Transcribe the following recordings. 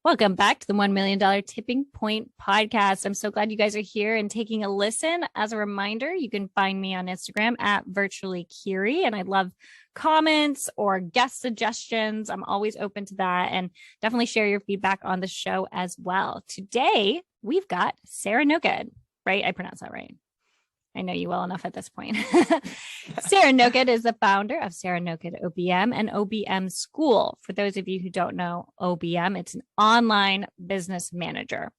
Welcome back to the $1 million Tipping Point podcast. I'm so glad you guys are here and taking a listen. As a reminder, you can find me on Instagram at virtually Kiri, and I love comments or guest suggestions. I'm always open to that, and definitely share your feedback on the show as well. Today, we've got Sarah Noked, right? I pronounced that right. I know you well enough at this point. Sarah Noked is the founder of Sarah Noked OBM and OBM School. For those of you who don't know OBM, it's an online business manager.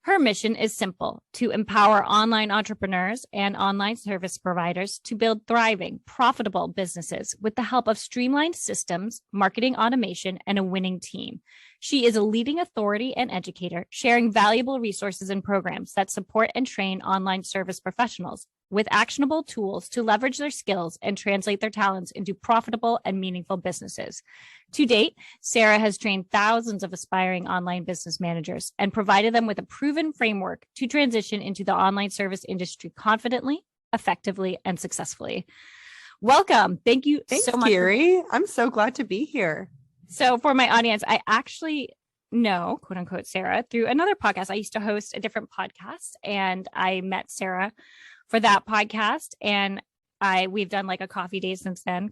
Her mission is simple: to empower online entrepreneurs and online service providers to build thriving, profitable businesses with the help of streamlined systems, marketing automation, and a winning team. She is a leading authority and educator, sharing valuable resources and programs that support and train online service professionals with actionable tools to leverage their skills and translate their talents into profitable and meaningful businesses. To date, Sarah has trained thousands of aspiring online business managers and provided them with a proven framework to transition into the online service industry confidently, effectively, and successfully. Welcome. Thank you so much. Kiri. I'm so glad to be here. So for my audience, I actually know, quote unquote, Sarah through another podcast. I used to host a different podcast, and I met Sarah for that podcast. And we've done like a coffee day since then,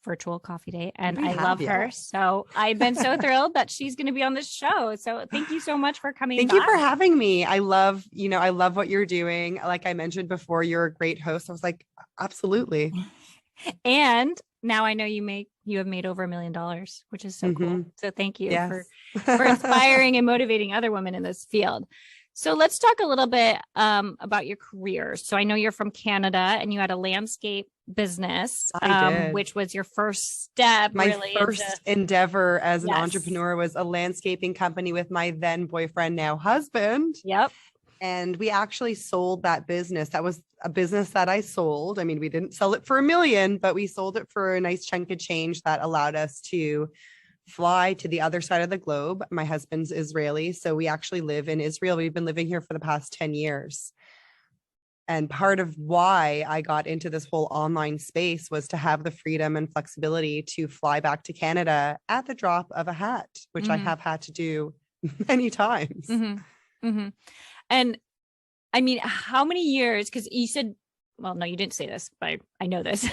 virtual coffee day. And I love her. So I've been so thrilled that she's going to be on this show. So thank you so much for coming. Thank you for having me. I love what you're doing. Like I mentioned before, you're a great host. I was like, absolutely. And now I know you have made over $1 million, which is so cool. So thank you for inspiring and motivating other women in this field. So let's talk a little bit about your career. So I know you're from Canada and you had a landscape business, which was your first step. My first endeavor as an entrepreneur was a landscaping company with my then boyfriend, now husband. Yep. And we actually sold that business. That was a business that I sold. I mean, we didn't sell it for $1 million, but we sold it for a nice chunk of change that allowed us to fly to the other side of the globe. My husband's Israeli, so we actually live in Israel. We've been living here for the past 10 years. And part of why I got into this whole online space was to have the freedom and flexibility to fly back to Canada at the drop of a hat, which I have had to do many times. And I mean, how many years, because you said, well, no, you didn't say this, but I know this.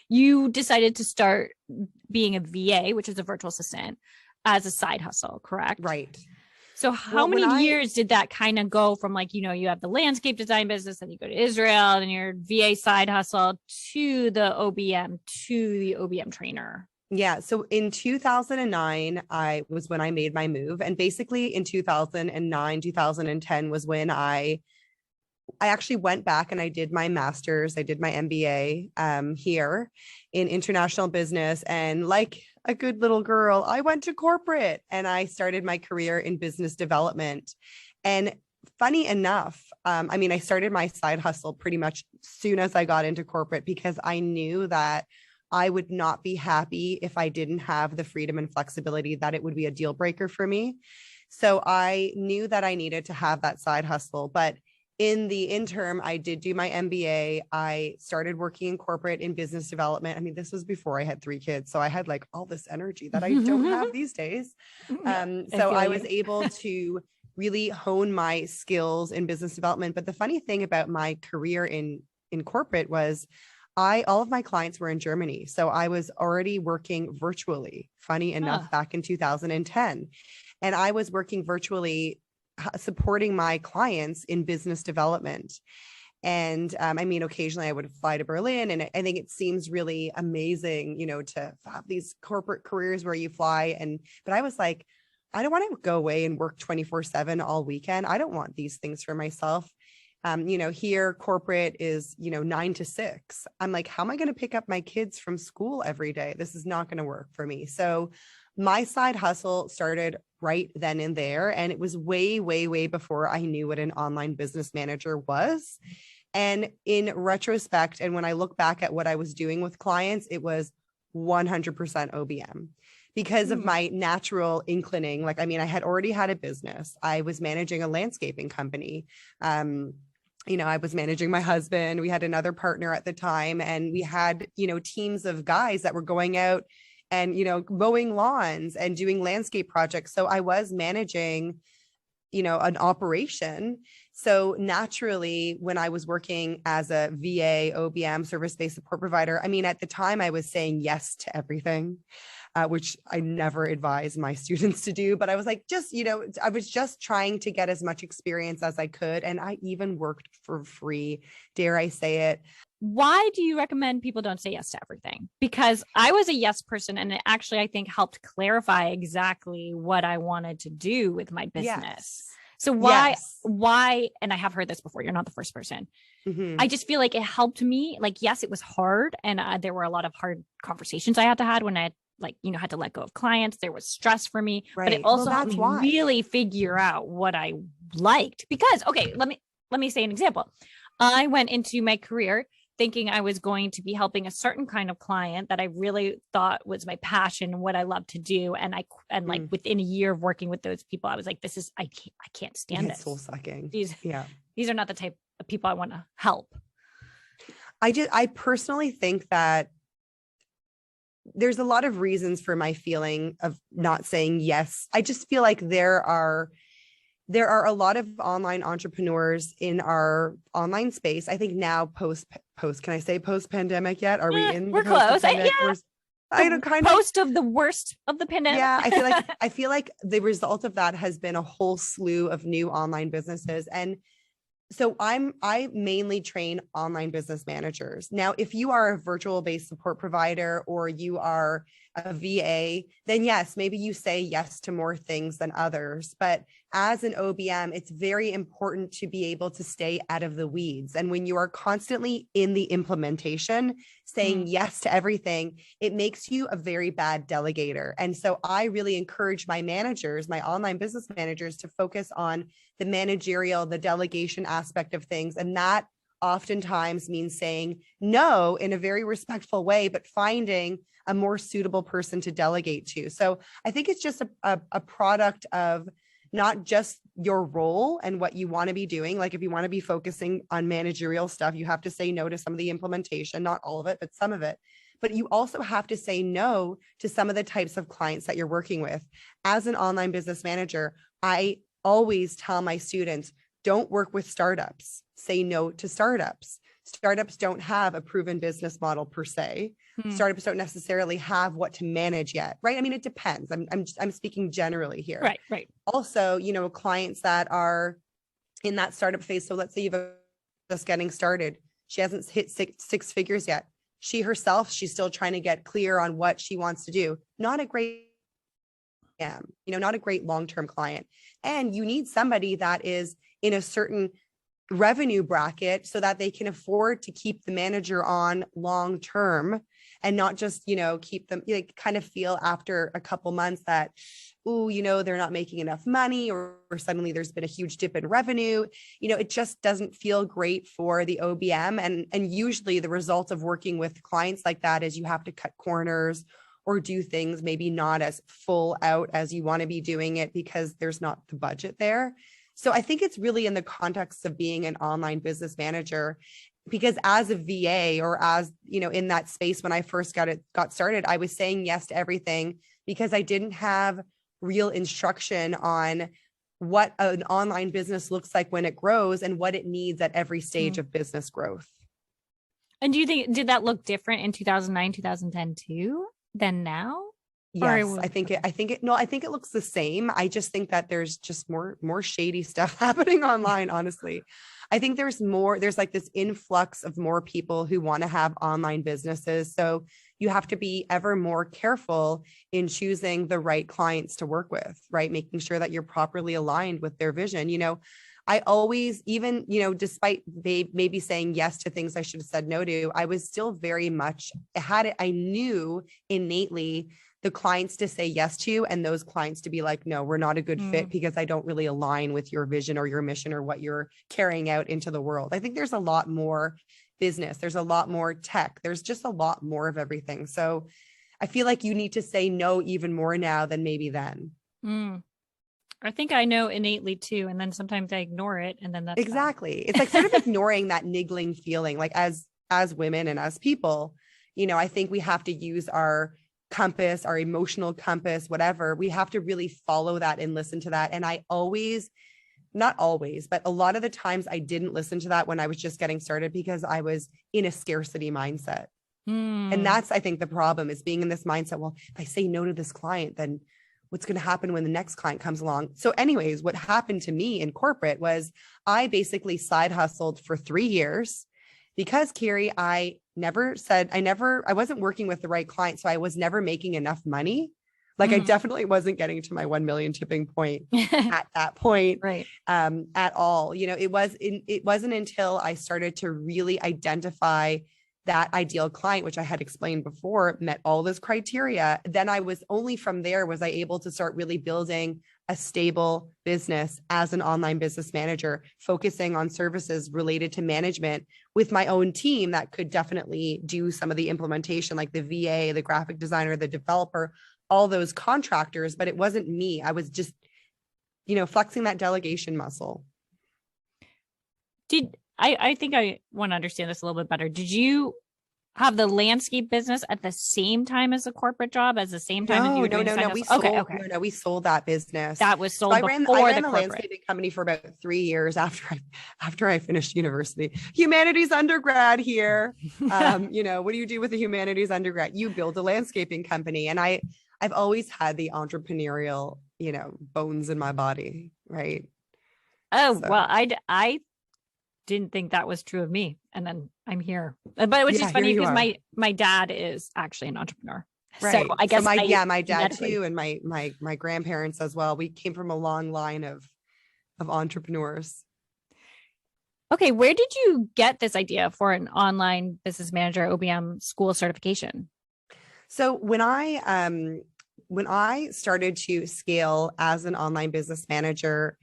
You decided to start being a VA, which is a virtual assistant, as a side hustle, correct? Right. So how many years did that kind of go from, like, you have the landscape design business, and you go to Israel and your VA side hustle to the OBM trainer? Yeah. So in 2009, was when I made my move. And basically in 2009, 2010 was when I actually went back and I did my master's. I did my MBA here in international business. And like a good little girl, I went to corporate and I started my career in business development. And funny enough, I started my side hustle pretty much soon as I got into corporate, because I knew that I would not be happy if I didn't have the freedom and flexibility, that it would be a deal breaker for me. So I knew that I needed to have that side hustle. But in the interim, I did do my MBA. I started working in corporate in business development. I mean, this was before I had 3 kids. So I had like all this energy that I don't have these days. So I was able to really hone my skills in business development. But the funny thing about my career in corporate was all of my clients were in Germany. So I was already working virtually, funny enough, back in 2010. And I was working virtually, supporting my clients in business development. And occasionally I would fly to Berlin, and I think it seems really amazing, to have these corporate careers where you fly. But I was like, I don't want to go away and work 24/7 all weekend. I don't want these things for myself. Here corporate is, 9 to 6. I'm like, how am I going to pick up my kids from school every day? This is not going to work for me. So my side hustle started right then and there. And it was way, way, way before I knew what an online business manager was. And in retrospect, and when I look back at what I was doing with clients, it was 100% OBM. Because of my natural inclining. Like, I had already had a business. I was managing a landscaping company. I was managing my husband. We had another partner at the time, and we had, teams of guys that were going out and, mowing lawns and doing landscape projects. So I was managing, an operation. So naturally, when I was working as a VA, OBM, service-based support provider, I mean, at the time I was saying yes to everything, which I never advise my students to do. But I was like, I was just trying to get as much experience as I could. And I even worked for free, dare I say it. Why do you recommend people don't say yes to everything? Because I was a yes person, and it actually, I think, helped clarify exactly what I wanted to do with my business. Yes. So why, and I have heard this before, you're not the first person. I just feel like it helped me. Like, yes, it was hard. And there were a lot of hard conversations I had to have when I had to let go of clients. There was stress for me, but it also helped me really figure out what I liked. Because, okay, let me say an example. I went into my career thinking I was going to be helping a certain kind of client that I really thought was my passion and what I love to do. And like within a year of working with those people, I was like, I can't stand this. Soul sucking. These are not the type of people I want to help. I personally think that there's a lot of reasons for my feeling of not saying yes. I just feel like there are a lot of online entrepreneurs in our online space. I think now post, can I say post pandemic yet? Are we in? We're close. Post of the worst of the pandemic. Yeah. I feel like the result of that has been a whole slew of new online businesses. And so I mainly train online business managers. Now, if you are a virtual based support provider or you are a VA, then yes, maybe you say yes to more things than others. But as an OBM, it's very important to be able to stay out of the weeds. And when you are constantly in the implementation, saying yes to everything, it makes you a very bad delegator. And so I really encourage my managers, my online business managers, to focus on the managerial, the delegation aspect of things. And that oftentimes means saying no in a very respectful way, but finding a more suitable person to delegate to. So I think it's just a product of not just your role and what you want to be doing. Like if you want to be focusing on managerial stuff, you have to say no to some of the implementation, not all of it, but some of it. But you also have to say no to some of the types of clients that you're working with. As an online business manager, I always tell my students, don't work with startups. Say no to startups. Startups don't have a proven business model per se. Startups don't necessarily have what to manage yet, right? I mean, it depends. I'm speaking generally here. Right. Also, clients that are in that startup phase. So let's say you've just getting started. She hasn't hit six figures yet. She herself, she's still trying to get clear on what she wants to do. Not a great not a great long-term client. And you need somebody that is in a certain revenue bracket so that they can afford to keep the manager on long-term and not just, keep them, kind of feel after a couple months that, they're not making enough money or suddenly there's been a huge dip in revenue. It just doesn't feel great for the OBM. And usually the result of working with clients like that is you have to cut corners or do things maybe not as full out as you want to be doing it because there's not the budget there. So I think it's really in the context of being an online business manager, because as a VA or as, in that space, when I first got started, I was saying yes to everything because I didn't have real instruction on what an online business looks like when it grows and what it needs at every stage of business growth. And do you think, did that look different in 2009, 2010 too than now? Yes, I think it looks the same. I just think that there's just more shady stuff happening online, honestly. I think there's like this influx of more people who want to have online businesses. So you have to be ever more careful in choosing the right clients to work with, right? Making sure that you're properly aligned with their vision. I always, even, despite maybe saying yes to things I should have said no to, I was still very much I knew innately the clients to say yes to, and those clients to be like, no, we're not a good fit because I don't really align with your vision or your mission or what you're carrying out into the world. I think there's a lot more business. There's a lot more tech. There's just a lot more of everything. So I feel like you need to say no even more now than maybe then. I think I know innately too. And then sometimes I ignore it. And then that's exactly. It's like sort of ignoring that niggling feeling, like as women and as people, I think we have to use our compass, our emotional compass, whatever, we have to really follow that and listen to that. And I always, not always, but a lot of the times I didn't listen to that when I was just getting started because I was in a scarcity mindset. And that's, I think, the problem is being in this mindset. Well, if I say no to this client, then what's going to happen when the next client comes along? So anyways, what happened to me in corporate was I basically side hustled for 3 years because, Kiri, I wasn't working with the right client. So I was never making enough money. Like I definitely wasn't getting to my 1 million tipping point at that point, right. At all. You know, it wasn't until I started to really identify that ideal client, which I had explained before, met all this criteria. Then I was only from there was I able to start really building a stable business as an online business manager, focusing on services related to management with my own team that could definitely do some of the implementation, like the VA, the graphic designer, the developer, all those contractors. But it wasn't me. I was just, flexing that delegation muscle. I think I want to understand this a little bit better. Did you have the landscape business at the same time as the corporate job, as the same time as you were doing side hustle? We sold that business. That was sold I before ran the landscaping company for about 3 years after I finished university. Humanities undergrad here. What do you do with a humanities undergrad? You build a landscaping company. And I've always had the entrepreneurial, bones in my body, right? Oh, so. Well, I didn't think that was true of me. And then I'm here. But which is funny because my dad is actually an entrepreneur. Right. So I guess my dad too, and my grandparents as well. We came from a long line of entrepreneurs. Okay, where did you get this idea for an online business manager OBM school certification? So when I started to scale as an online business manager,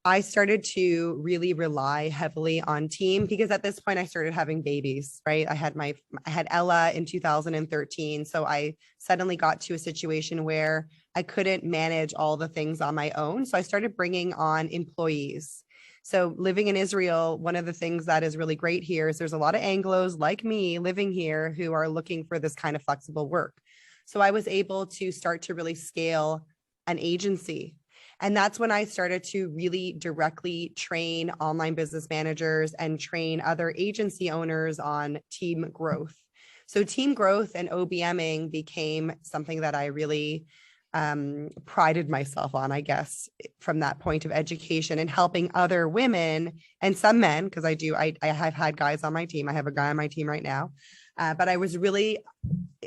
I started to really rely heavily on team because at this point I started having babies, right? I had Ella in 2013. So I suddenly got to a situation where I couldn't manage all the things on my own. So I started bringing on employees. So living in Israel, one of the things that is really great here is there's a lot of Anglos like me living here who are looking for this kind of flexible work. So I was able to start to really scale an agency. And that's when I started to really directly train online business managers and train other agency owners on team growth. So team growth and OBMing became something that I really prided myself on, I guess, from that point of education and helping other women and some men, because I have had guys on my team. I have a guy on my team right now. But I was really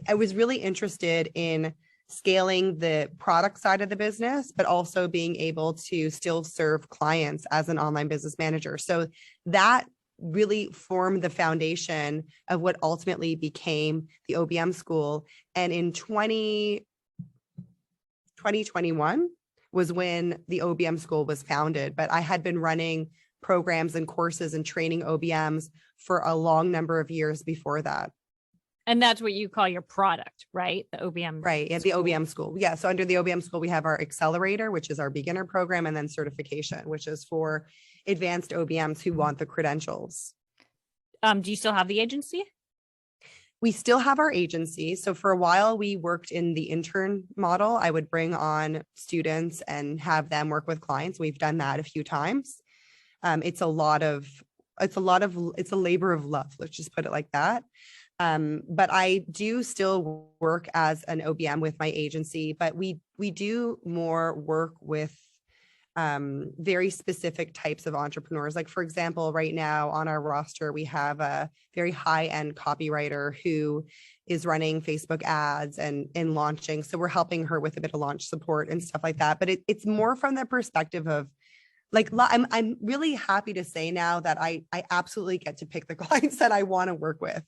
interested in scaling the product side of the business, but also being able to still serve clients as an online business manager. So that really formed the foundation of what ultimately became the OBM School. And in 2021 was when the OBM School was founded, but I had been running programs and courses and training OBMs for a long number of years before that. And that's what you call your product, right? The OBM. Right. Yeah, the OBM School. Yeah. So under the OBM School, we have our accelerator, which is our beginner program, and then certification, which is for advanced OBMs who want the credentials. Do you still have the agency? We still have our agency. So for a while, we worked in the intern model. I would bring on students and have them work with clients. We've done that a few times. It's a labor of love. Let's just put it like that. But I do still work as an OBM with my agency, but we do more work with very specific types of entrepreneurs. Like, for example, right now on our roster, we have a very high-end copywriter who is running Facebook ads and launching. So we're helping her with a bit of launch support and stuff like that. But it's more from the perspective of, like, I'm really happy to say now that I absolutely get to pick the clients that I want to work with.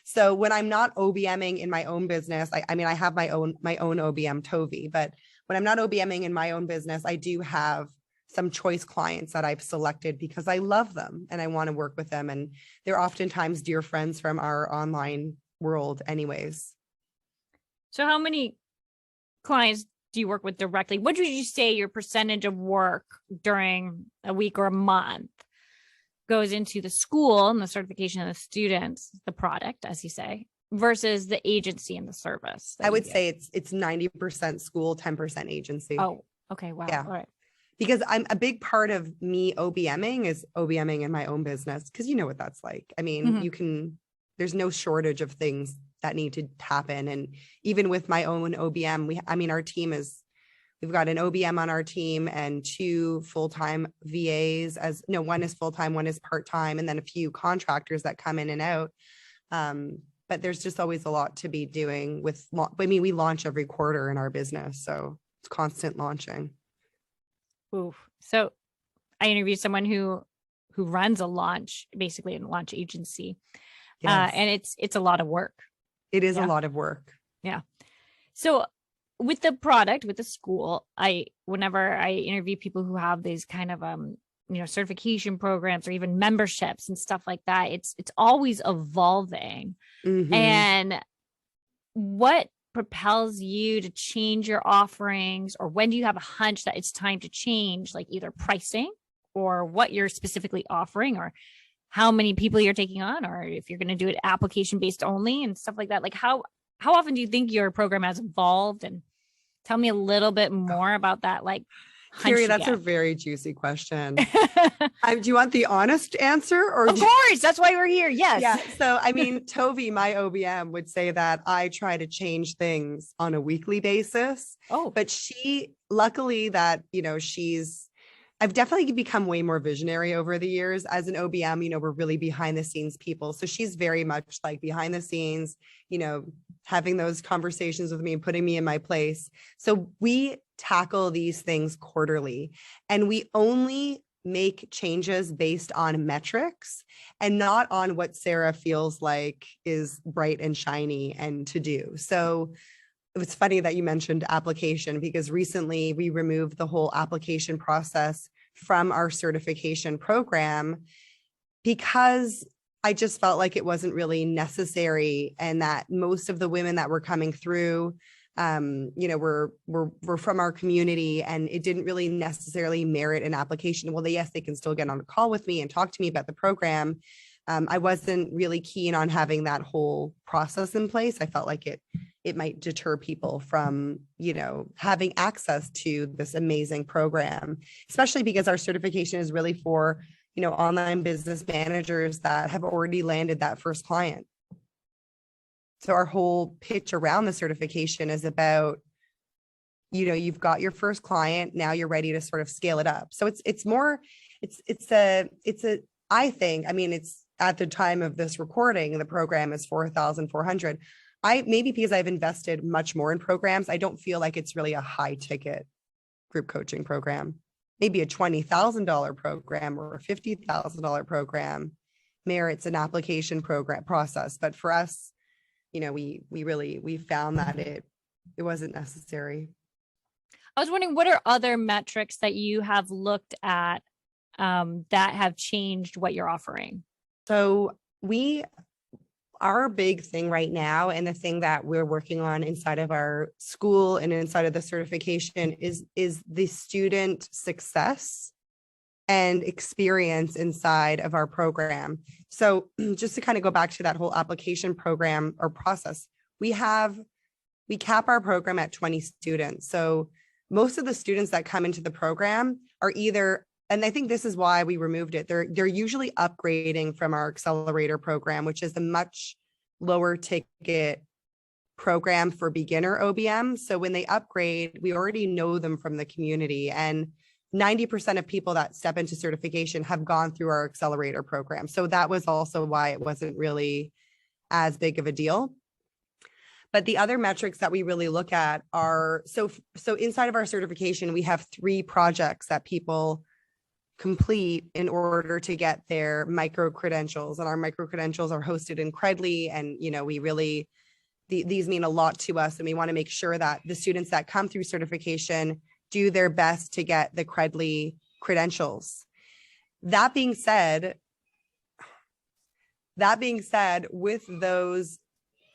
So when I'm not OBMing in my own business, I have my own OBM Tovi, but when I'm not OBMing in my own business, I do have some choice clients that I've selected because I love them and I want to work with them. And they're oftentimes dear friends from our online world anyways. So how many clients do you work with directly? What would you say your percentage of work during a week or a month goes into the school and the certification of the students, the product, as you say, versus the agency and the service? I would say it's 90% school, 10% agency. Oh, okay. Wow. Yeah. All right. Because I'm a big part of me OBMing is OBMing in my own business. Cause you know what that's like. I mean, there's no shortage of things that need to happen. And even with my own OBM, we've got an OBM on our team and 2 full-time VAs one is full-time, one is part-time, and then a few contractors that come in and out. But there's just always a lot to be doing we launch every quarter in our business. So it's constant launching. Oof. So I interviewed someone who runs a launch agency. Yes. And it's a lot of work. It is a lot of work. Yeah. So with the product, with the school, whenever I interview people who have these kind of certification programs or even memberships and stuff like that, it's always evolving. And what propels you to change your offerings, or when do you have a hunch that it's time to change, like either pricing or what you're specifically offering, or how many people you're taking on, or if you're going to do it application based only and stuff like that? Like how often do you think your program has evolved? And tell me a little bit more about that. Like, Kiri, that's a very juicy question. Do you want the honest answer? Or of course, that's why we're here. Yes. Yeah. So, I mean, Tovi, my OBM, would say that I try to change things on a weekly basis. Oh, but luckily that, I've definitely become way more visionary over the years as an OBM. We're really behind the scenes people. So she's very much like behind the scenes, having those conversations with me and putting me in my place. So we tackle these things quarterly, and we only make changes based on metrics and not on what Sarah feels like is bright and shiny and to do. So it's funny that you mentioned application, because recently we removed the whole application process from our certification program because I just felt like it wasn't really necessary, and that most of the women that were coming through, were from our community, and it didn't really necessarily merit an application. Well, they can still get on a call with me and talk to me about the program. I wasn't really keen on having that whole process in place. I felt like it might deter people from, having access to this amazing program, especially because our certification is really for, online business managers that have already landed that first client. So our whole pitch around the certification is about, you've got your first client, now you're ready to sort of scale it up. So I think, it's at the time of this recording, the program is 4,400. Maybe because I've invested much more in programs, I don't feel like it's really a high ticket group coaching program. Maybe a $20,000 program or a $50,000 program merits an application program process. But for us, we found that it wasn't necessary. I was wondering, what are other metrics that you have looked at that have changed what you're offering? So our big thing right now, and the thing that we're working on inside of our school and inside of the certification is the student success and experience inside of our program. So just to kind of go back to that whole application program or process, we cap our program at 20 students. So most of the students that come into the program are either, and I think this is why we removed it, they're usually upgrading from our accelerator program, which is a much lower ticket program for beginner OBM. So when they upgrade, we already know them from the community, and 90% of people that step into certification have gone through our accelerator program. So that was also why it wasn't really as big of a deal. But the other metrics that we really look at are, so inside of our certification, we have 3 projects that people complete in order to get their micro credentials. And our micro credentials are hosted in Credly. And, we really, these mean a lot to us. And we want to make sure that the students that come through certification do their best to get the Credly credentials. That being said, with those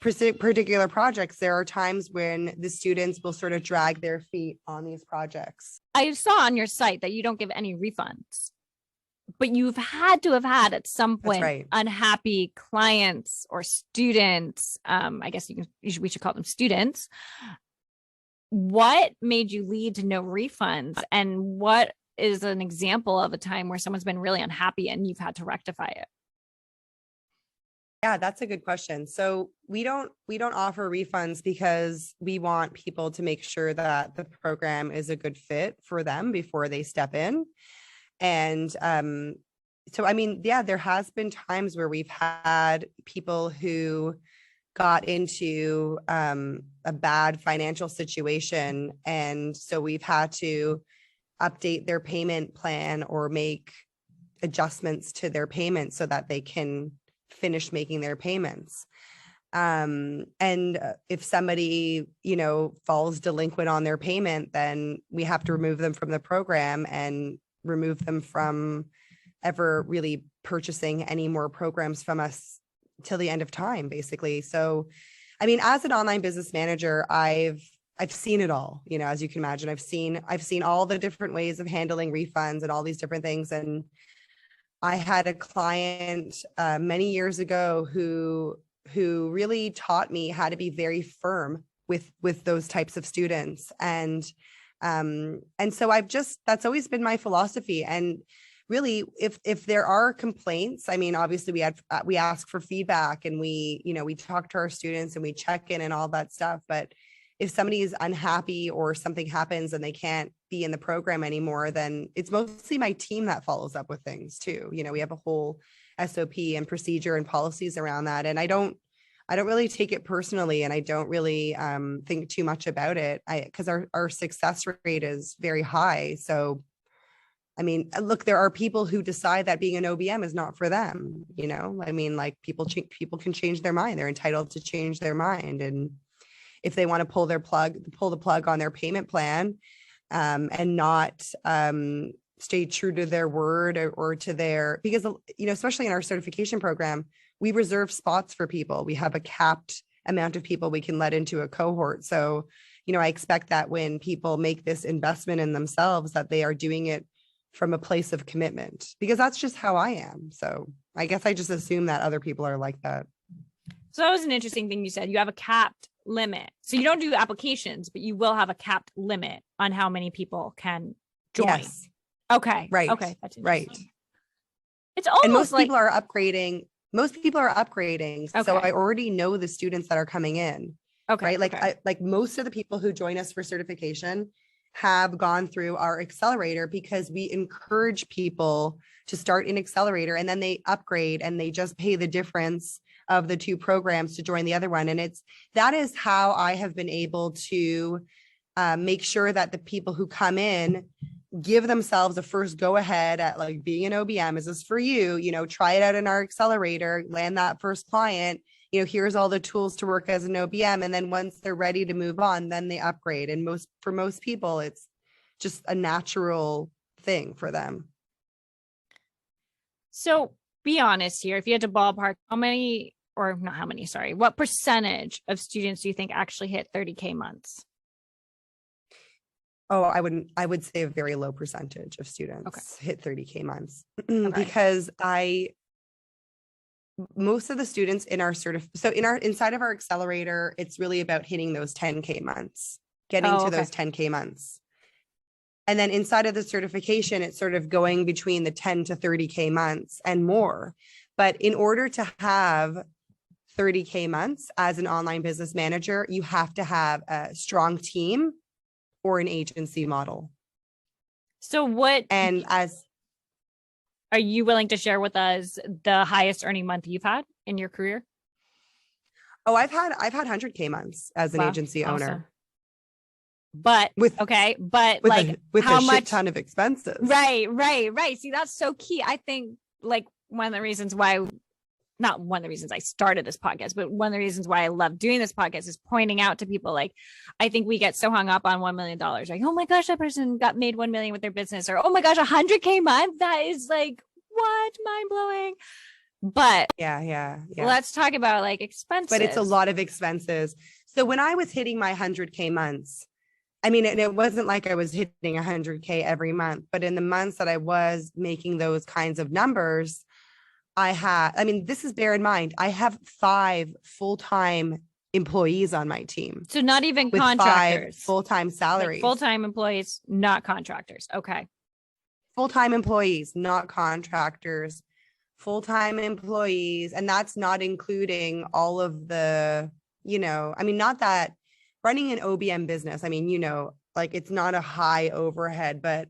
particular projects, there are times when the students will sort of drag their feet on these projects. I saw on your site that you don't give any refunds. but you've had to have had at some That's point right. unhappy clients or students. I guess we should call them students. What made you lead to no refunds, and what is an example of a time where someone's been really unhappy and you've had to rectify it? Yeah, that's a good question. So we don't offer refunds because we want people to make sure that the program is a good fit for them before they step in. And so I mean, yeah, there has been times where we've had people who got into a bad financial situation, and so we've had to update their payment plan or make adjustments to their payments so that they can finish making their payments. And if somebody, falls delinquent on their payment, then we have to remove them from the program and remove them from ever really purchasing any more programs from us till the end of time, basically. So, I mean, as an online business manager, I've seen it all, as you can imagine. I've seen all the different ways of handling refunds and all these different things. And I had a client many years ago who really taught me how to be very firm with those types of students. And so that's always been my philosophy. And really, if there are complaints, I mean, obviously we ask for feedback, and we talk to our students and we check in and all that stuff. But if somebody is unhappy or something happens and they can't be in the program anymore, then it's mostly my team that follows up with things too. We have a whole SOP and procedure and policies around that. And I don't really take it personally, and I don't really think too much about it because our success rate is very high. So, I mean, look, there are people who decide that being an OBM is not for them. I mean, like people can change their mind. They're entitled to change their mind. And if they want to pull the plug on their payment plan and not stay true to their word or to their, because, especially in our certification program, we reserve spots for people. We have a capped amount of people we can let into a cohort. So, I expect that when people make this investment in themselves, that they are doing it from a place of commitment, because that's just how I am. So I guess I just assume that other people are like that. So that was an interesting thing you said. You have a capped limit. So you don't do applications, but you will have a capped limit on how many people can join. Yes. Okay. Right. Okay. That's right. It's almost and most like people are upgrading. Most people are upgrading. Okay. So I already know the students that are coming in. Okay. Right. Like okay. like most of the people who join us for certification have gone through our accelerator, because we encourage people to start in accelerator and then they upgrade and they just pay the difference of the two programs to join the other one. And that is how I have been able to make sure that the people who come in give themselves a first go ahead at like being an OBM. Is this for you? Try it out in our accelerator, land that first client. Here's all the tools to work as an OBM. And then once they're ready to move on, then they upgrade. And for most people, it's just a natural thing for them. So be honest here. If you had to ballpark, what percentage of students do you think actually hit 30K months? Oh, I would say a very low percentage of students hit 30K months because most of the students in our inside of our accelerator, it's really about hitting those 10K months, getting to those 10K months. And then inside of the certification, it's sort of going between the 10 to 30K months and more. But in order to have 30K months as an online business manager, you have to have a strong team or an agency model. So are you willing to share with us the highest earning month you've had in your career? Oh, I've had 100K months as an agency owner. But with how a much shit ton of expenses. Right. See, that's so key. I think like not one of the reasons I started this podcast, but one of the reasons why I love doing this podcast is pointing out to people, like, I think we get so hung up on $1 million. Like, oh my gosh, that person got made 1 million with their business, or, oh my gosh, 100K month. That is like, what? Mind blowing. But yeah. Let's talk about like expenses. But it's a lot of expenses. So when I was hitting my 100K months, I mean, it wasn't like I was hitting 100K every month, but in the months that I was making those kinds of numbers, I mean, this is, bear in mind, I have 5 full-time employees on my team So not even with 5 contractors, full-time like salaries. full-time employees, not contractors. Okay. Full-time employees, not contractors, full-time employees. And that's not including all of the, I mean, not that running an OBM business, I mean, like it's not a high overhead, but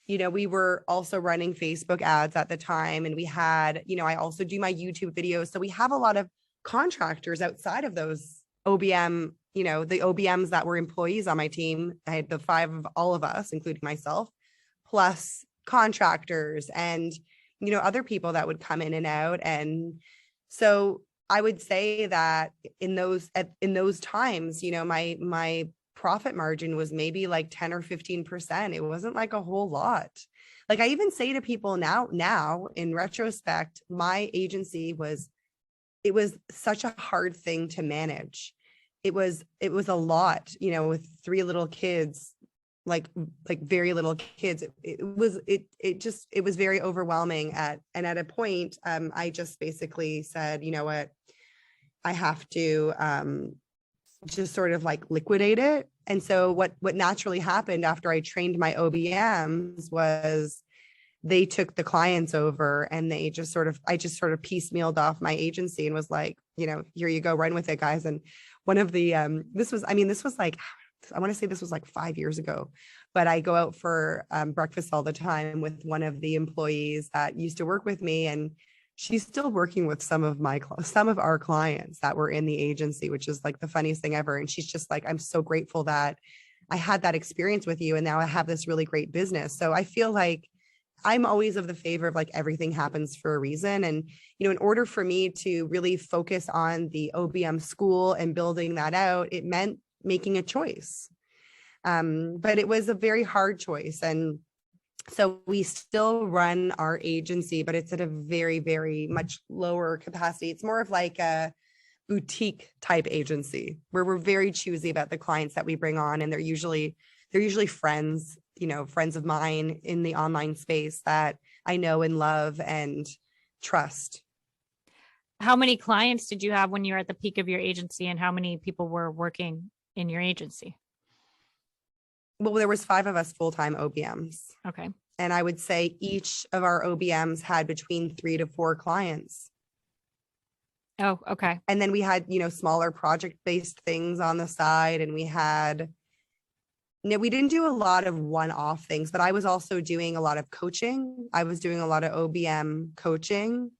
we were also running Facebook ads at the time. And we had, I also do my YouTube videos. So we have a lot of contractors outside of those OBM, the OBMs that were employees on my team. I had the 5 of all of us, including myself, plus contractors and, other people that would come in and out. And so I would say that in those times, my profit margin was maybe like 10 or 15%. It wasn't like a whole lot. Like I even say to people now in retrospect, my agency was such a hard thing to manage. It was a lot, with 3 little kids, like very little kids. It was very overwhelming at a point. I just basically said, you know what, I have to just sort of like liquidate it. And so what naturally happened after I trained my OBMs was they took the clients over, and I just sort of piecemealed off my agency and was like, here you go, run with it, guys. And one of the this was like, I want to say this was like 5 years ago, but I go out for breakfast all the time with one of the employees that used to work with me, and she's still working with some of our clients that were in the agency, which is like the funniest thing ever. And she's just like, I'm so grateful that I had that experience with you, and now I have this really great business. So I feel like I'm always of the favor of like everything happens for a reason. And, in order for me to really focus on the OBM school and building that out, it meant making a choice. But it was a very hard choice. And so we still run our agency, but it's at a very, very much lower capacity. It's more of like a boutique type agency where we're very choosy about the clients that we bring on. And they're usually friends, friends of mine in the online space that I know and love and trust. How many clients did you have when you were at the peak of your agency, and how many people were working in your agency? Well, there was 5 of us full-time OBMs. Okay. And I would say each of our OBMs had between 3 to 4 clients. Oh, okay. And then we had, smaller project-based things on the side. And we didn't do a lot of one-off things, but I was also doing a lot of coaching. I was doing a lot of OBM coaching,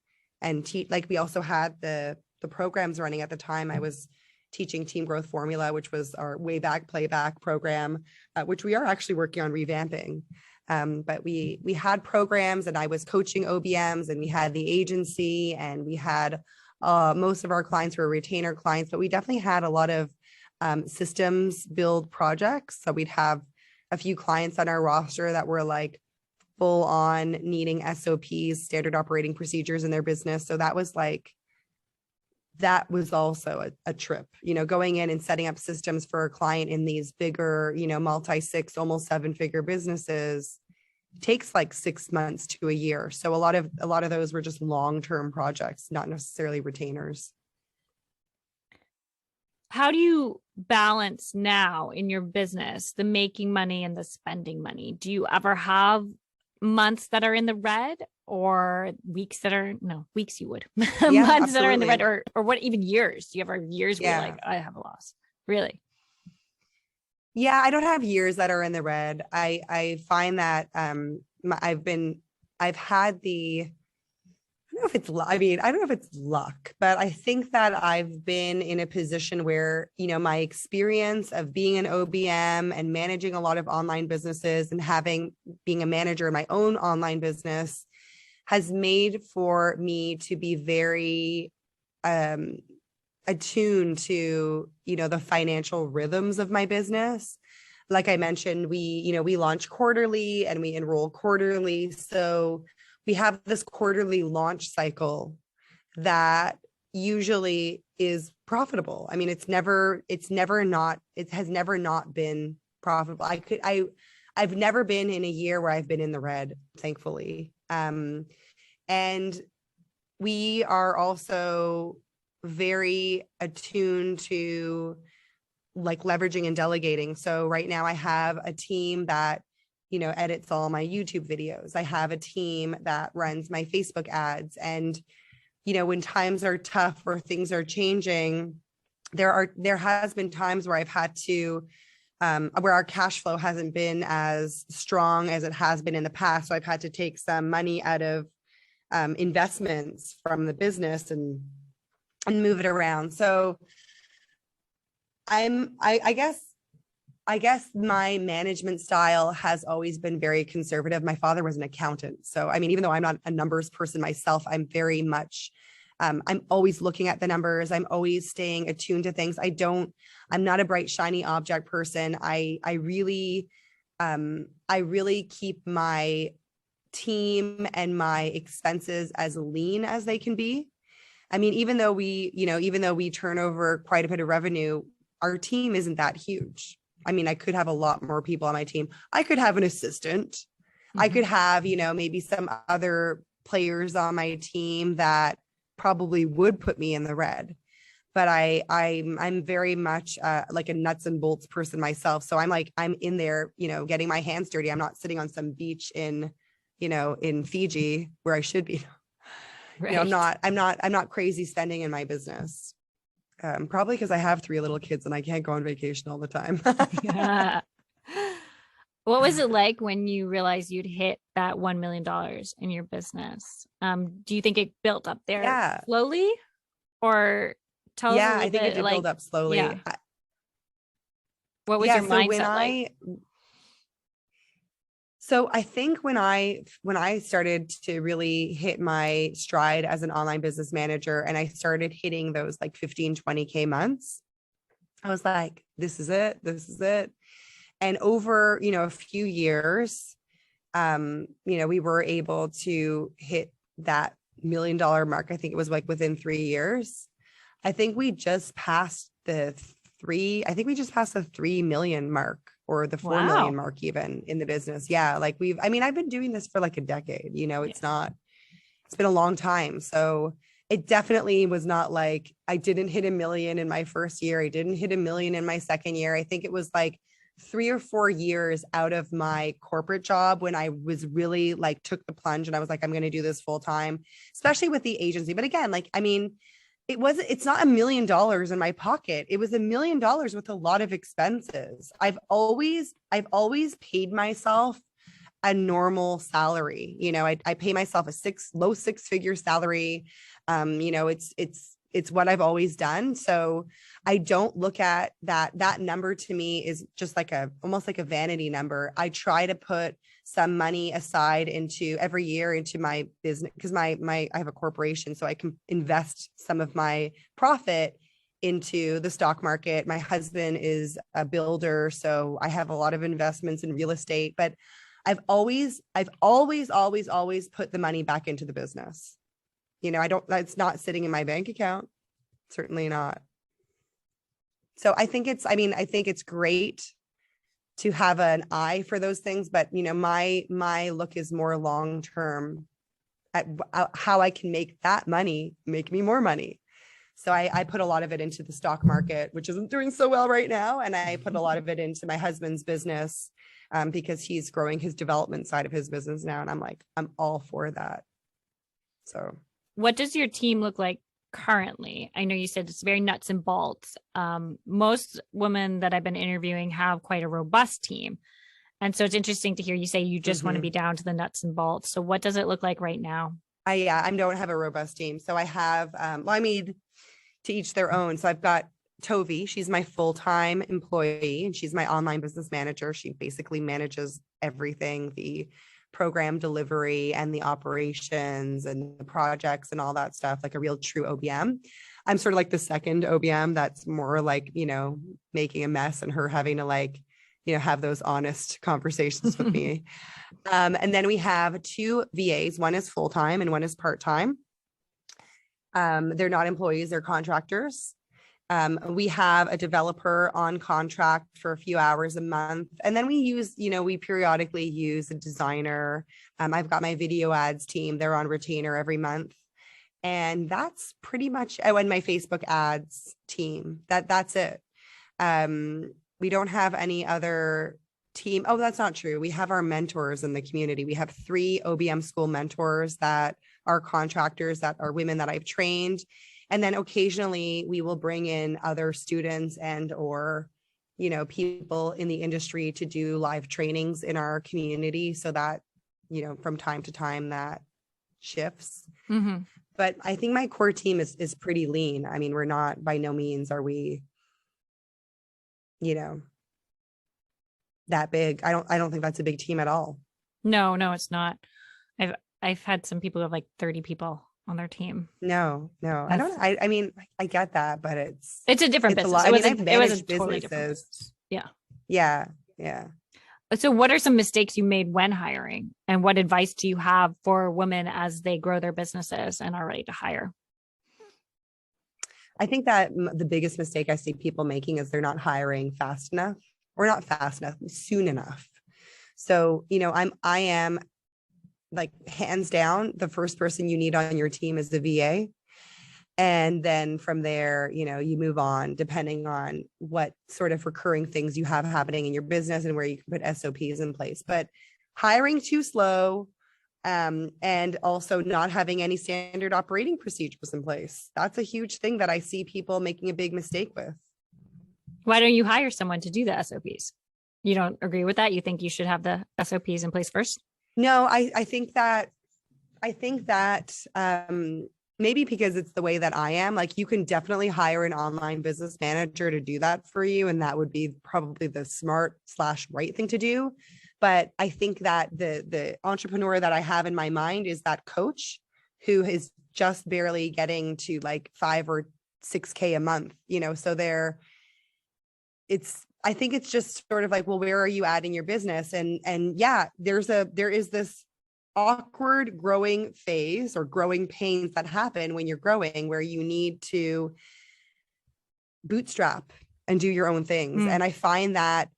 and we also had the programs running at the time. I was teaching Team Growth Formula, which was our way back playback program, which we are actually working on revamping. But we had programs, and I was coaching OBMs, and we had the agency, and we had most of our clients were retainer clients, but we definitely had a lot of systems build projects. So we'd have a few clients on our roster that were like full on needing SOPs, standard operating procedures in their business. So that was also a trip, going in and setting up systems for a client in these bigger, multi-6, almost 7-figure businesses takes like 6 months to a year. So a lot of those were just long-term projects, not necessarily retainers. How do you balance now in your business, the making money and the spending money? Do you ever have months that are in the red, or weeks that are weeks you would months absolutely. That are in the red, or what, even years? Do you ever have years where you're like, I have a loss? Really? Yeah, I don't have years that are in the red. I find that I've had the, I don't know if it's luck, but I think that I've been in a position where, my experience of being an OBM and managing a lot of online businesses and being a manager of my own online business has made for me to be very attuned to, the financial rhythms of my business. Like I mentioned, we launch quarterly and we enroll quarterly. So we have this quarterly launch cycle that usually is profitable. I mean, it has never not been profitable. I've never been in a year where I've been in the red, thankfully. And we are also very attuned to like leveraging and delegating. So right now I have a team that, you know, edits all my YouTube videos. I have a team that runs my Facebook ads. And, you know, when times are tough or things are changing, there has been times where I've had to, where our cash flow hasn't been as strong as it has been in the past. So I've had to take some money out of investments from the business and move it around. So I guess my management style has always been very conservative. My father was an accountant. So, I mean, even though I'm not a numbers person myself, I'm very much, I'm always looking at the numbers. I'm always staying attuned to things. I'm not a bright, shiny object person. I really keep my team and my expenses as lean as they can be. I mean, even though we turn over quite a bit of revenue, our team isn't that huge. I mean, I could have a lot more people on my team. I could have an assistant. Mm-hmm. I could have, you know, maybe some other players on my team that probably would put me in the red. But I'm very much like a nuts and bolts person myself. So I'm in there, you know, getting my hands dirty. I'm not sitting on some beach in Fiji where I should be. Right. You know, I'm not crazy spending in my business. Probably because I have 3 little kids and I can't go on vacation all the time. Yeah. What was it like when you realized you'd hit that $1 million in your business? Do you think it built up there slowly, or tell us a little bit? Yeah, I think it did build up slowly. Yeah. What was your mindset like? So I think when I started to really hit my stride as an online business manager and I started hitting those like 15, 20K months, I was like, this is it. And over, you know, a few years, you know, we were able to hit that $1 million mark. I think it was like within 3 years. I think we just passed the 3 million mark. Or the 4 million mark even in the business. Yeah. Like I've been doing this for like a decade, you know, it's been a long time. So it definitely was not like I didn't hit 1 million in my first year. I didn't hit 1 million in my second year. I think it was like 3 or 4 years out of my corporate job when I was really like took the plunge and I was like, I'm going to do this full time, especially with the agency. But again, like, I mean, it's not $1 million in my pocket. It was $1 million with a lot of expenses. I've always paid myself a normal salary. You know, I pay myself a low 6-figure salary. You know, it's what I've always done. So I don't look at that number. To me is just like almost like a vanity number. I try to put some money aside every year into my business because I have a corporation, so I can invest some of my profit into the stock market. My husband is a builder, so I have a lot of investments in real estate, but I've always put the money back into the business. You know, it's not sitting in my bank account. Certainly not. So I think it's great to have an eye for those things, but you know, my look is more long-term at how I can make that money make me more money. So I put a lot of it into the stock market, which isn't doing so well right now. And I put a lot of it into my husband's business because he's growing his development side of his business now. And I'm all for that. So what does your team look like currently? I know you said it's very nuts and bolts. Most women that I've been interviewing have quite a robust team. And so it's interesting to hear you say you just want to be down to the nuts and bolts. So what does it look like right now? I don't have a robust team. So I have, to each their own. So I've got Tovi. She's my full-time employee and she's my online business manager. She basically manages everything, the program delivery and the operations and the projects and all that stuff, like a real true OBM. I'm sort of like the second OBM that's more like, you know, making a mess and her having to like, you know, have those honest conversations with me. And then we have 2 VAs. One is full-time and one is part-time. They're not employees, they're contractors. We have a developer on contract for a few hours a month. And then we periodically use a designer. I've got my video ads team. They're on retainer every month. And that's pretty much, and my Facebook ads team. That's it. We don't have any other team. Oh, that's not true. We have our mentors in the community. We have 3 OBM school mentors that are contractors, that are women that I've trained. And then occasionally we will bring in other students or people in the industry to do live trainings in our community, so that from time to time that shifts. Mm-hmm. But I think my core team is pretty lean. I mean, we're not, by no means are we that big. I don't think that's a big team at all. No, it's not. I've had some people who have like 30 people on their team. No, I don't. I mean, I get that, but it's a different business. It was a totally different business. Yeah. So what are some mistakes you made when hiring, and what advice do you have for women as they grow their businesses and are ready to hire? I think that the biggest mistake I see people making is they're not hiring fast enough, or not fast enough, soon enough. So, I am like hands down, the first person you need on your team is the VA. And then from there, you move on depending on what sort of recurring things you have happening in your business and where you can put SOPs in place. But hiring too slow, and also not having any standard operating procedures in place. That's a huge thing that I see people making a big mistake with. Why don't you hire someone to do the SOPs? You don't agree with that? You think you should have the SOPs in place first? No, I think that maybe because it's the way that I am, like, you can definitely hire an online business manager to do that for you. And that would be probably the smart / right thing to do. But I think that the entrepreneur that I have in my mind is that coach who is just barely getting to like 5 or 6K a month, so I think it's just sort of like, well, where are you at in your business? And yeah, there is this awkward growing phase or growing pains that happen when you're growing, where you need to bootstrap and do your own things. And I find that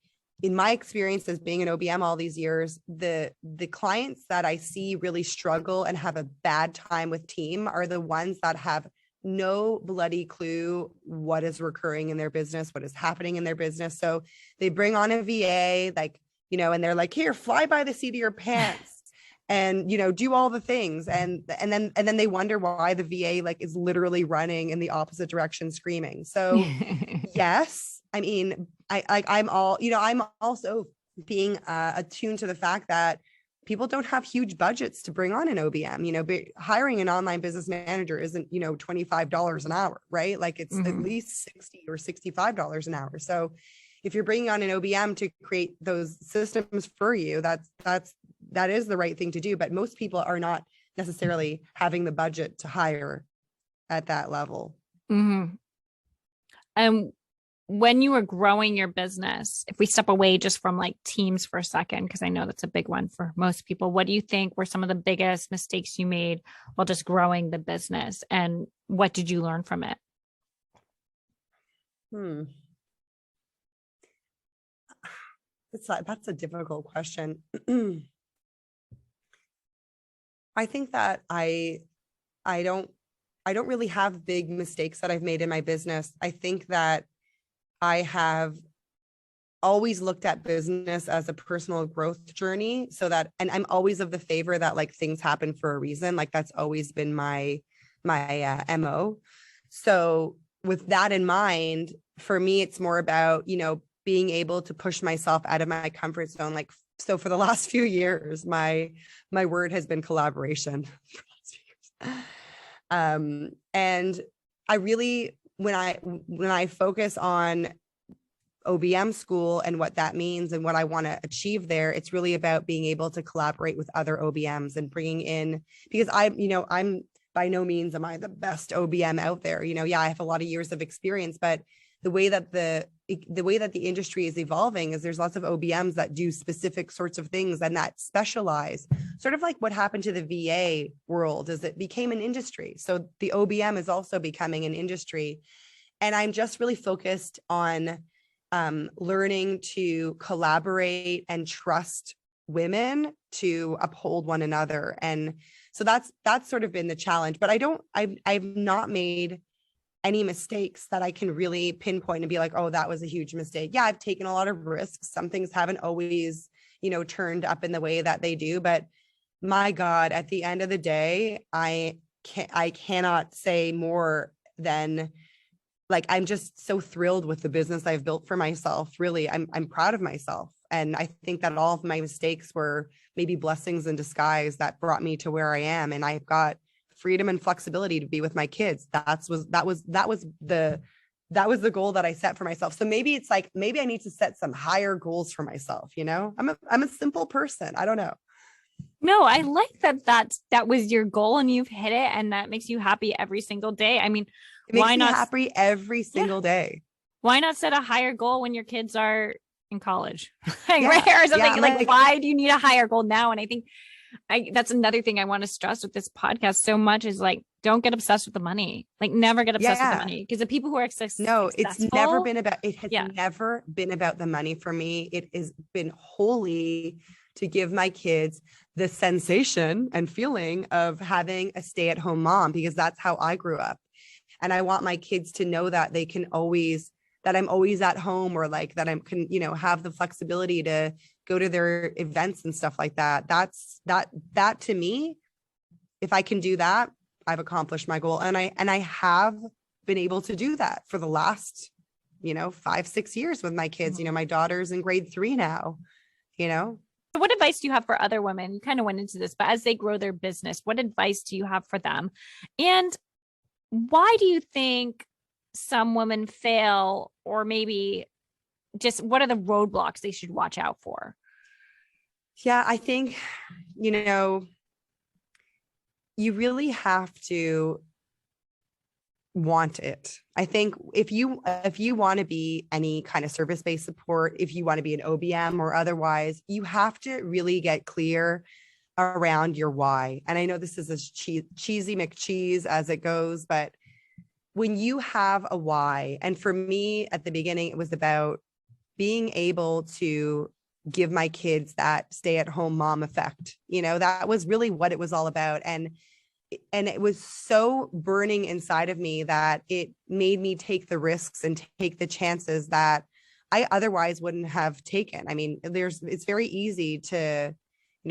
in my experience as being an OBM all these years, the clients that I see really struggle and have a bad time with team are the ones that have no bloody clue what is recurring in their business, what is happening in their business. So they bring on a VA, and they're like, here, fly by the seat of your pants and, do all the things. And then they wonder why the VA is literally running in the opposite direction, screaming. So yes, I mean, I'm also being attuned to the fact that people don't have huge budgets to bring on an OBM. Hiring an online business manager isn't, $25 an hour, right? Like, it's at least $60 or $65 an hour. So if you're bringing on an OBM to create those systems for you, that is the right thing to do. But most people are not necessarily having the budget to hire at that level. When you were growing your business, if we step away just from teams for a second, because I know that's a big one for most people, what do you think were some of the biggest mistakes you made while just growing the business, and what did you learn from it? That's a difficult question. I think that I don't really have big mistakes that I've made in my business. I think that I have always looked at business as a personal growth journey, and I'm always of the favor that things happen for a reason. That's always been my MO. So with that in mind, for me, it's more about, being able to push myself out of my comfort zone. So for the last few years, my word has been collaboration. And I really, when I focus on OBM school and what that means and what I want to achieve there, it's really about being able to collaborate with other OBMs and bringing in, because I'm by no means am I the best OBM out there. Yeah, I have a lot of years of experience, but the way that the industry is evolving is there's lots of OBMs that do specific sorts of things and that specialize. Sort of like what happened to the VA world is it became an industry. So the OBM is also becoming an industry. And I'm just really focused on learning to collaborate and trust women to uphold one another. And so that's sort of been the challenge. But I've not made any mistakes that I can really pinpoint and be like, oh, that was a huge mistake. Yeah, I've taken a lot of risks. Some things haven't always, turned up in the way that they do. But my God, at the end of the day, I cannot say more than, like, I'm just so thrilled with the business I've built for myself. Really, I'm proud of myself. And I think that all of my mistakes were maybe blessings in disguise that brought me to where I am. And I've got freedom and flexibility to be with my kids. That was the goal that I set for myself. So maybe it's like, maybe I need to set some higher goals for myself. I'm a simple person. I don't know. No, I like that was your goal and you've hit it, and that makes you happy every single day. I mean, it makes me happy every single day. Why not set a higher goal when your kids are in college, right? Or something like, why do you need a higher goal now? And I think that's another thing I want to stress with this podcast so much is like, don't get obsessed with the money. Like, never get obsessed with the money, because the people who are successful. It has never been about the money for me. It has been wholly to give my kids the sensation and feeling of having a stay-at-home mom, because that's how I grew up. And I want my kids to know that they can always, that I'm always at home, or like that I can, have the flexibility to go to their events and stuff like that. That to me, if I can do that, I've accomplished my goal. And I have been able to do that for the last, 5-6 years with my kids. My daughter's in grade 3 now, So what advice do you have for other women? You kind of went into this, but as they grow their business, what advice do you have for them? And why do you think some women fail, or maybe just what are the roadblocks they should watch out for? Yeah, I think, you really have to want it. I think if you want to be any kind of service-based support, if you want to be an OBM or otherwise, you have to really get clear around your why. And I know this is as cheesy McCheese as it goes, but when you have a why, and for me at the beginning, it was about being able to give my kids that stay-at-home mom effect. That was really what it was all about. And it was so burning inside of me that it made me take the risks and take the chances that I otherwise wouldn't have taken. I mean, it's very easy to,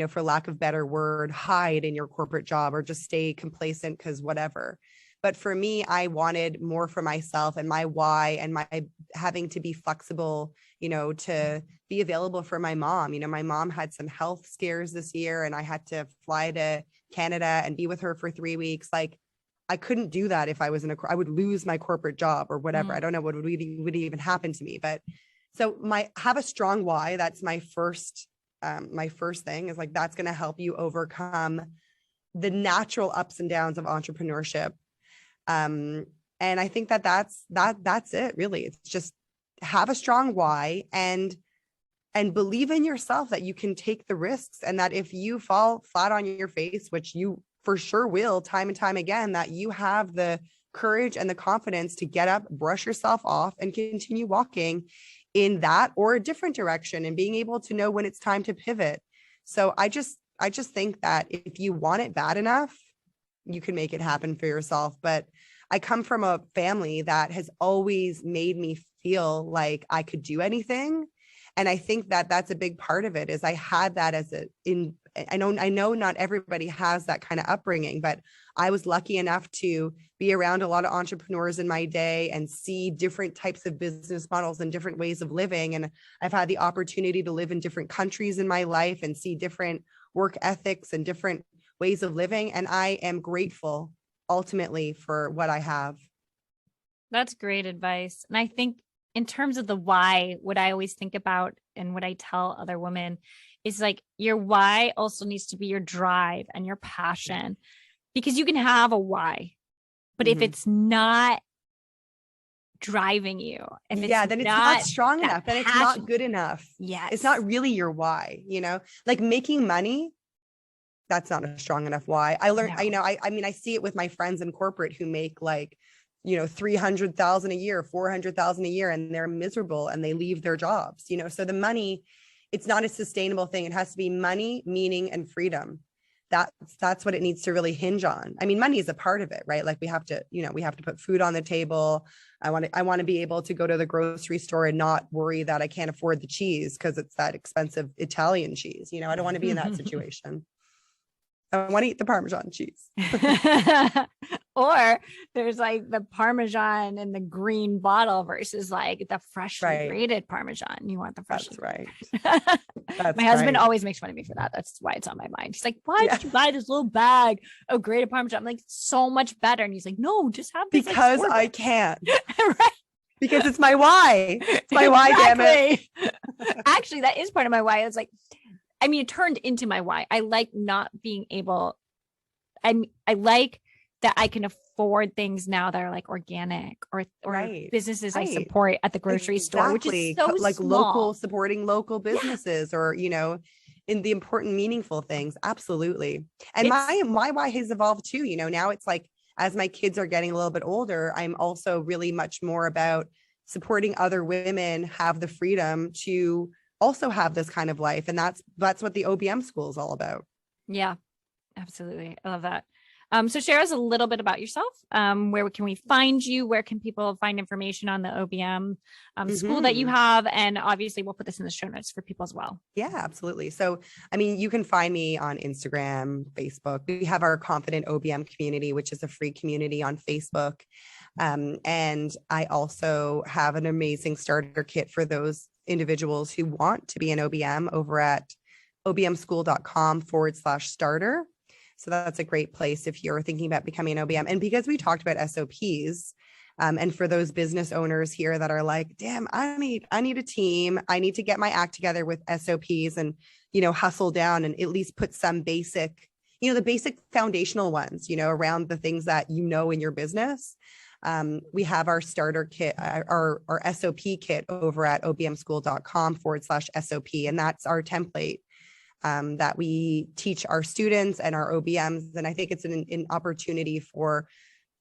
for lack of better word, hide in your corporate job or just stay complacent because whatever. But for me, I wanted more for myself, and my why, and my having to be flexible, to be available for my mom. My mom had some health scares this year, and I had to fly to Canada and be with her for 3 weeks. Like, I couldn't do that if I was I would lose my corporate job or whatever. I don't know what would even happen to me. But so have a strong why. That's my first thing, is like, that's going to help you overcome the natural ups and downs of entrepreneurship. And I think that's it really. It's just have a strong why and believe in yourself that you can take the risks, and that if you fall flat on your face, which you for sure will time and time again, that you have the courage and the confidence to get up, brush yourself off, and continue walking in that or a different direction, and being able to know when it's time to pivot. So I just think that if you want it bad enough, you can make it happen for yourself. But I come from a family that has always made me feel like I could do anything. And I think that that's a big part of it, is I had that I know not everybody has that kind of upbringing, but I was lucky enough to be around a lot of entrepreneurs in my day and see different types of business models and different ways of living. And I've had the opportunity to live in different countries in my life and see different work ethics and different ways of living. And I am grateful ultimately for what I have. That's great advice. And I think in terms of the why, what I always think about and what I tell other women is like, your why also needs to be your drive and your passion, because you can have a why, but if it's not driving you, then it's not strong enough, then it's not good enough. Yeah, it's not really your why. Like making money, that's not a strong enough why. I learned, I mean, I see it with my friends in corporate who make like $300,000 a year, $400,000 a year, and they're miserable and they leave their jobs, so the money, it's not a sustainable thing. It has to be money, meaning, and freedom. That's what it needs to really hinge on. I mean, money is a part of it, right? Like we have to put food on the table. I want to be able to go to the grocery store and not worry that I can't afford the cheese because it's that expensive Italian cheese. I don't want to be in that situation. I want to eat the Parmesan cheese. Or there's like the Parmesan in the green bottle versus like the freshly grated Parmesan. You want the fresh. That's right. My husband always makes fun of me for that. That's why it's on my mind. He's like, why did you buy this little bag of grated Parmesan? I'm like, so much better. And he's like, no, just have this. Because I can't. Right. Because it's my why. It's my why, damn it. Actually, that is part of my why. It's like, I mean, it turned into my why. I like not being able, I like that I can afford things now that are like organic or businesses I support at the grocery store, which is so like small. supporting local businesses or, in the important, meaningful things. Absolutely. And my why has evolved too. Now it's like, as my kids are getting a little bit older, I'm also really much more about supporting other women have the freedom to also have this kind of life. And that's what the OBM School is all about. Yeah, absolutely. I love that. So share us a little bit about yourself. Where can we find you? Where can people find information on the OBM school that you have? And obviously we'll put this in the show notes for people as well. Yeah, absolutely. So, I mean, you can find me on Instagram, Facebook. We have our Confident OBM community, which is a free community on Facebook. And I also have an amazing starter kit for those individuals who want to be an OBM over at obmschool.com/starter. So that's a great place if you're thinking about becoming an OBM. And because we talked about SOPs, and for those business owners here that are like, damn, I need a team. I need to get my act together with SOPs and, hustle down and at least put some basic, the basic foundational ones, around the things that in your business. We have our starter kit, our SOP kit over at obmschool.com/SOP. And that's our template that we teach our students and our OBMs. And I think it's an opportunity for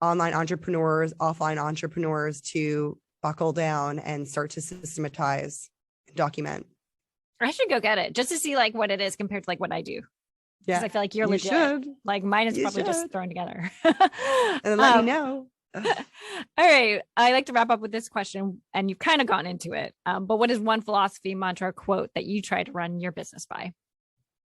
online entrepreneurs, offline entrepreneurs to buckle down and start to systematize, document. I should go get it just to see like what it is compared to like what I do. Yeah. I feel like you're legit. Should. Like mine is probably just thrown together. And then let me know. All right. I like to wrap up with this question, and you've kind of gone into it. But what is one philosophy, mantra, quote that you try to run your business by?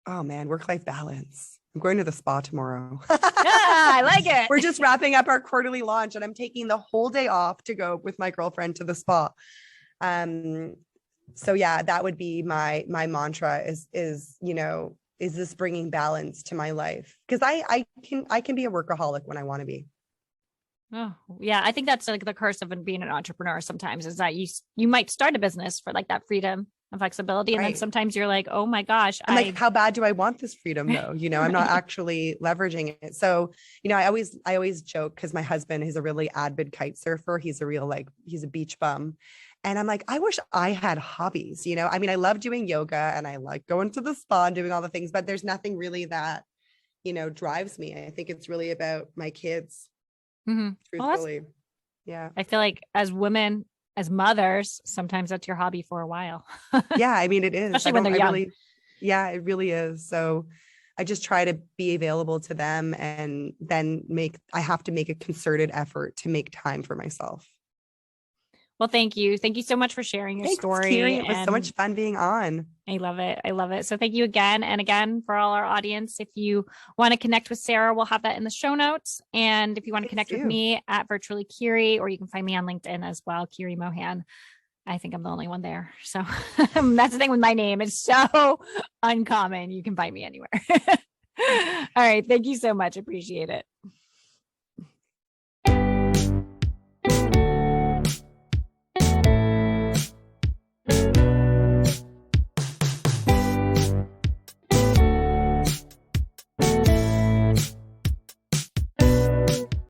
Oh man, work-life balance. I'm going to the spa tomorrow. I like it. We're just wrapping up our quarterly launch and I'm taking the whole day off to go with my girlfriend to the spa. So yeah, that would be my mantra is this bringing balance to my life? Because I can be a workaholic when I want to be. Oh yeah. I think that's like the curse of being an entrepreneur sometimes is that you might start a business for like that freedom and flexibility. And then sometimes you're like, oh my gosh. I'm like, how bad do I want this freedom though? I'm not actually leveraging it. So, I always joke because my husband is a really avid kite surfer. He's he's a beach bum. And I'm like, I wish I had hobbies, I mean, I love doing yoga and I like going to the spa and doing all the things, but there's nothing really that, drives me. I think it's really about my kids. Mm-hmm. Truthfully. Well, yeah. I feel like as women, as mothers, sometimes that's your hobby for a while. Yeah. I mean, it is. Especially when they're young. It really is. So I just try to be available to them and then I have to make a concerted effort to make time for myself. Well, thank you. Thank you so much for sharing your story. Kiri. It was so much fun being on. I love it. I love it. So thank you again. And again, for all our audience, if you want to connect with Sarah, we'll have that in the show notes. And if you want to connect with me at Virtually Kiri, or you can find me on LinkedIn as well, Kiri Mohan. I think I'm the only one there. So that's the thing with my name. It's so uncommon. You can find me anywhere. All right. Thank you so much. Appreciate it.